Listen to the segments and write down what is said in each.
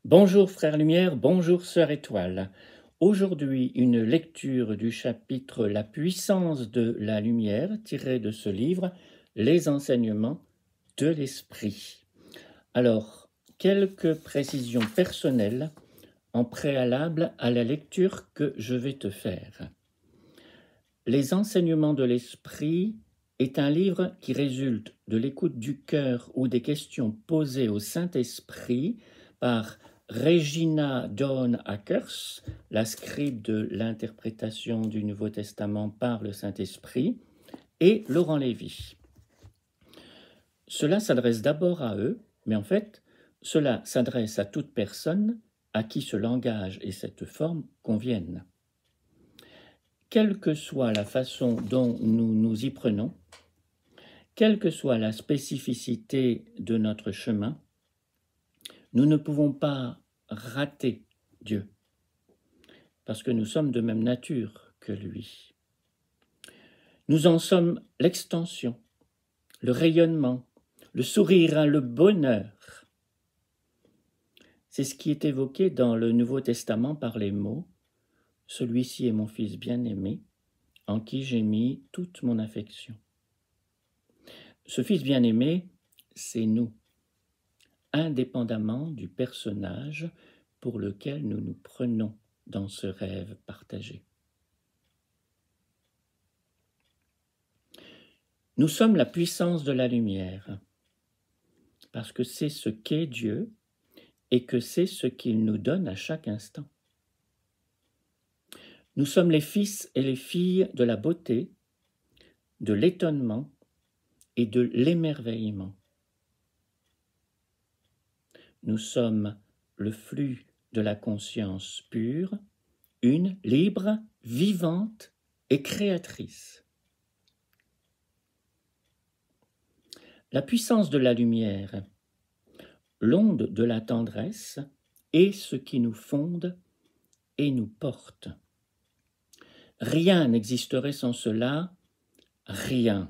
Bonjour frère Lumière, bonjour sœur Étoile. Aujourd'hui, une lecture du chapitre La puissance de la lumière, tiré de ce livre, Les enseignements de l'esprit. Alors, quelques précisions personnelles en préalable à la lecture que je vais te faire. Les enseignements de l'esprit est un livre qui résulte de l'écoute du cœur ou des questions posées au Saint-Esprit par Regina Dawn Akers, la scribe de l'interprétation du Nouveau Testament par le Saint-Esprit, et Laurent Lévy. Cela s'adresse d'abord à eux, mais en fait, cela s'adresse à toute personne à qui ce langage et cette forme conviennent. Quelle que soit la façon dont nous nous y prenons, quelle que soit la spécificité de notre chemin, nous ne pouvons pas rater Dieu, parce que nous sommes de même nature que lui. Nous en sommes l'extension, le rayonnement, le sourire, le bonheur. C'est ce qui est évoqué dans le Nouveau Testament par les mots « Celui-ci est mon Fils bien-aimé, en qui j'ai mis toute mon affection ». Ce Fils bien-aimé, c'est nous, indépendamment du personnage pour lequel nous nous prenons dans ce rêve partagé. Nous sommes la puissance de la lumière, parce que c'est ce qu'est Dieu et que c'est ce qu'il nous donne à chaque instant. Nous sommes les fils et les filles de la beauté, de l'étonnement et de l'émerveillement. Nous sommes le flux de la conscience pure, une, libre, vivante et créatrice. La puissance de la lumière, l'onde de la tendresse est ce qui nous fonde et nous porte. Rien n'existerait sans cela, rien.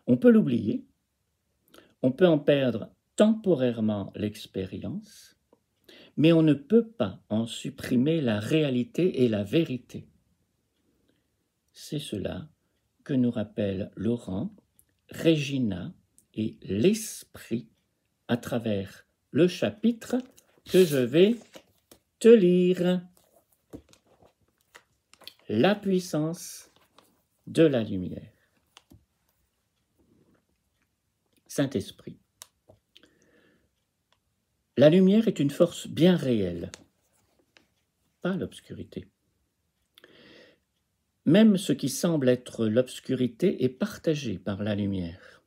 On peut l'oublier, on peut en perdre temporairement l'expérience, mais on ne peut pas en supprimer la réalité et la vérité. C'est cela que nous rappellent Laurent, Regina et l'Esprit à travers le chapitre que je vais te lire. La puissance de la lumière. Saint-Esprit. La lumière est une force bien réelle, pas l'obscurité. Même ce qui semble être l'obscurité est partagé par la lumière.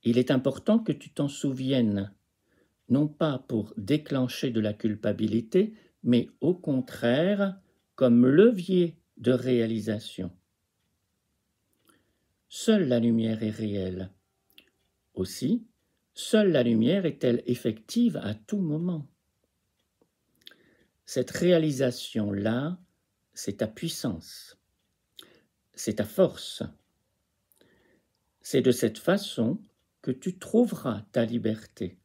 Il est important que tu t'en souviennes, non pas pour déclencher de la culpabilité, mais au contraire comme levier de réalisation. Seule la lumière est réelle. Aussi, seule la lumière est-elle effective à tout moment. Cette réalisation-là, c'est ta puissance, c'est ta force. C'est de cette façon que tu trouveras ta liberté.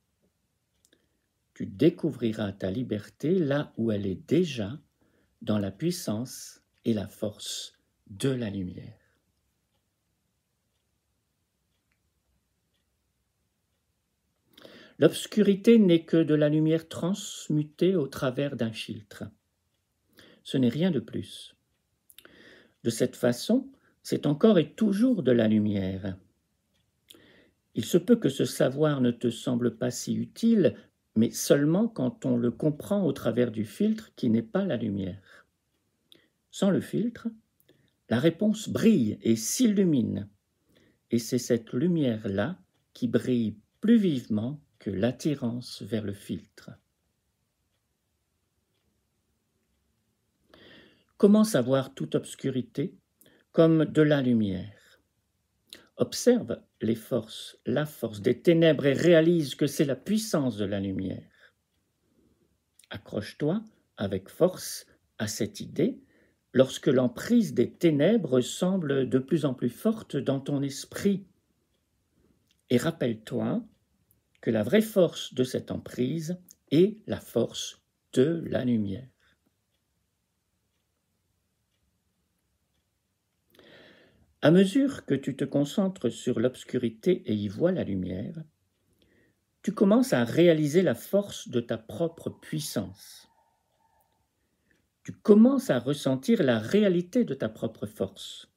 Tu découvriras ta liberté là où elle est déjà dans la puissance et la force de la lumière. L'obscurité n'est que de la lumière transmutée au travers d'un filtre. Ce n'est rien de plus. De cette façon, c'est encore et toujours de la lumière. Il se peut que ce savoir ne te semble pas si utile, mais seulement quand on le comprend au travers du filtre qui n'est pas la lumière. Sans le filtre, la réponse brille et s'illumine, et c'est cette lumière-là qui brille plus vivement que l'attirance vers le filtre. Comment savoir toute obscurité comme de la lumière? Observe les forces, la force des ténèbres et réalise que c'est la puissance de la lumière. Accroche-toi avec force à cette idée lorsque l'emprise des ténèbres semble de plus en plus forte dans ton esprit. Et rappelle-toi que la vraie force de cette emprise est la force de la lumière. À mesure que tu te concentres sur l'obscurité et y vois la lumière, tu commences à réaliser la force de ta propre puissance. Tu commences à ressentir la réalité de ta propre force.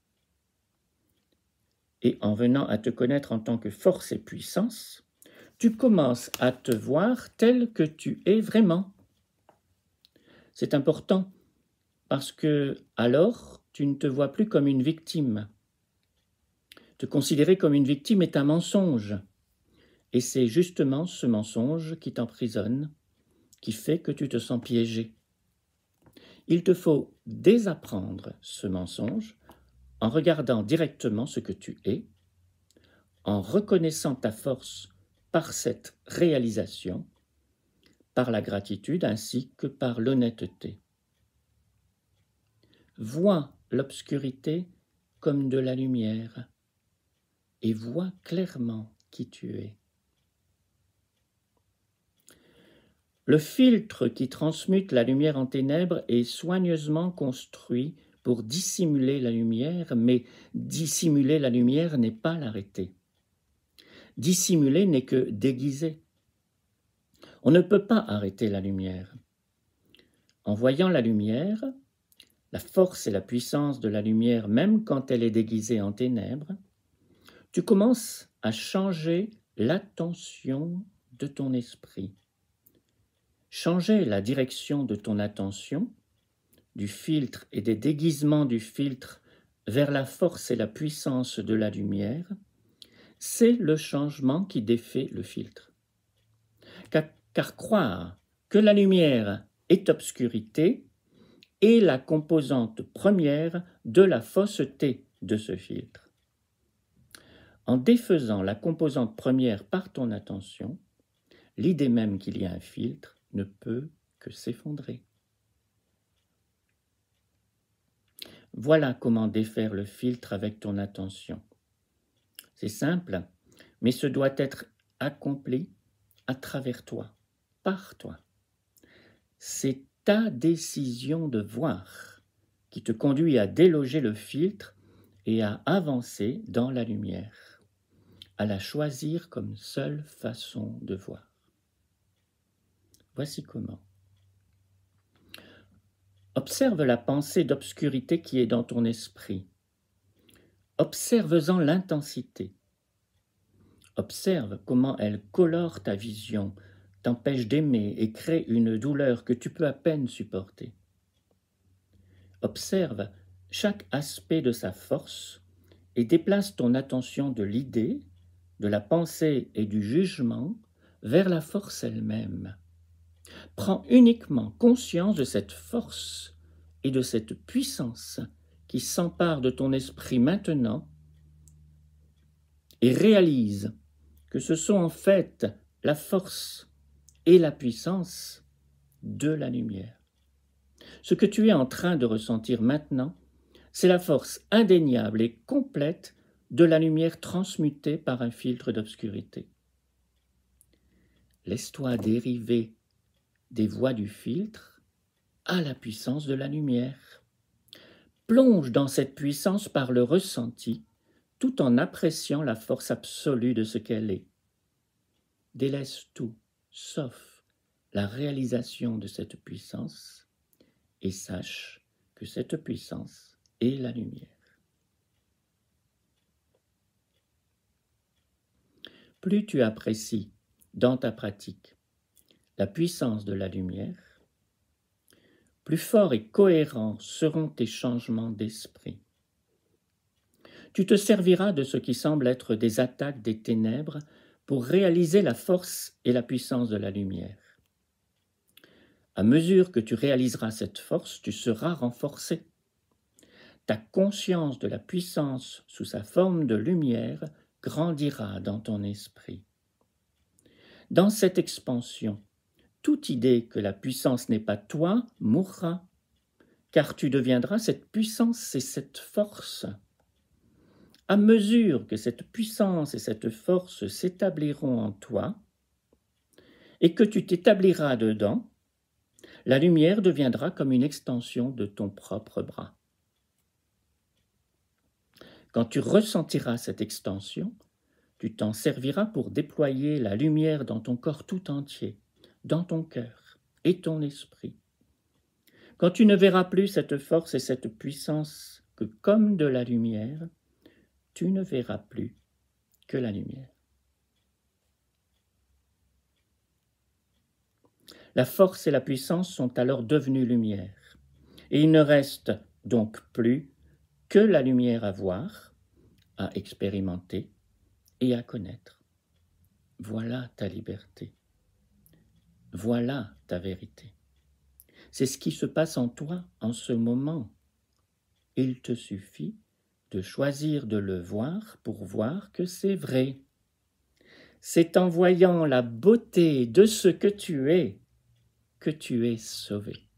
Et en venant à te connaître en tant que force et puissance, tu commences à te voir tel que tu es vraiment. C'est important parce que alors tu ne te vois plus comme une victime. Te considérer comme une victime est un mensonge. Et c'est justement ce mensonge qui t'emprisonne, qui fait que tu te sens piégé. Il te faut désapprendre ce mensonge en regardant directement ce que tu es, en reconnaissant ta force par cette réalisation, par la gratitude ainsi que par l'honnêteté. Vois l'obscurité comme de la lumière et vois clairement qui tu es. Le filtre qui transmute la lumière en ténèbres est soigneusement construit pour dissimuler la lumière, mais dissimuler la lumière n'est pas l'arrêter. Dissimuler n'est que déguiser. On ne peut pas arrêter la lumière. En voyant la lumière, la force et la puissance de la lumière, même quand elle est déguisée en ténèbres, tu commences à changer l'attention de ton esprit. Changer la direction de ton attention, du filtre et des déguisements du filtre vers la force et la puissance de la lumière, c'est le changement qui défait le filtre. Car croire que la lumière est obscurité est la composante première de la fausseté de ce filtre. En défaisant la composante première par ton attention, l'idée même qu'il y a un filtre ne peut que s'effondrer. Voilà comment défaire le filtre avec ton attention. C'est simple, mais ce doit être accompli à travers toi, par toi. C'est ta décision de voir qui te conduit à déloger le filtre et à avancer dans la lumière, à la choisir comme seule façon de voir. Voici comment. Observe la pensée d'obscurité qui est dans ton esprit. Observe-en l'intensité. Observe comment elle colore ta vision, t'empêche d'aimer et crée une douleur que tu peux à peine supporter. Observe chaque aspect de sa force et déplace ton attention de l'idée, de la pensée et du jugement vers la force elle-même. Prends uniquement conscience de cette force et de cette puissance qui s'empare de ton esprit maintenant et réalise que ce sont en fait la force et la puissance de la lumière. Ce que tu es en train de ressentir maintenant, c'est la force indéniable et complète de la lumière transmutée par un filtre d'obscurité. Laisse-toi dériver des voies du filtre à la puissance de la lumière. Plonge dans cette puissance par le ressenti, tout en appréciant la force absolue de ce qu'elle est. Délaisse tout, sauf la réalisation de cette puissance, et sache que cette puissance est la lumière. Plus tu apprécies dans ta pratique la puissance de la lumière, plus forts et cohérents seront tes changements d'esprit. Tu te serviras de ce qui semble être des attaques des ténèbres pour réaliser la force et la puissance de la lumière. À mesure que tu réaliseras cette force, tu seras renforcé. Ta conscience de la puissance sous sa forme de lumière grandira dans ton esprit. Dans cette expansion, toute idée que la puissance n'est pas toi mourra, car tu deviendras cette puissance et cette force. À mesure que cette puissance et cette force s'établiront en toi, et que tu t'établiras dedans, la lumière deviendra comme une extension de ton propre bras. Quand tu ressentiras cette extension, tu t'en serviras pour déployer la lumière dans ton corps tout entier, dans ton cœur et ton esprit. Quand tu ne verras plus cette force et cette puissance que comme de la lumière, tu ne verras plus que la lumière. La force et la puissance sont alors devenues lumière, et il ne reste donc plus que la lumière à voir, à expérimenter et à connaître. Voilà ta liberté. Voilà ta vérité. C'est ce qui se passe en toi en ce moment. Il te suffit de choisir de le voir pour voir que c'est vrai. C'est en voyant la beauté de ce que tu es sauvé.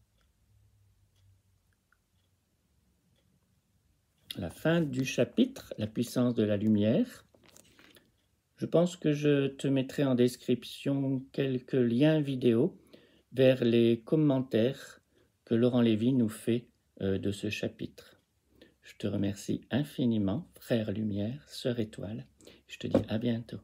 La fin du chapitre, la puissance de la lumière. Je pense que je te mettrai en description quelques liens vidéo vers les commentaires que Laurent Lévy nous fait de ce chapitre. Je te remercie infiniment, frère lumière, sœur étoile. Je te dis à bientôt.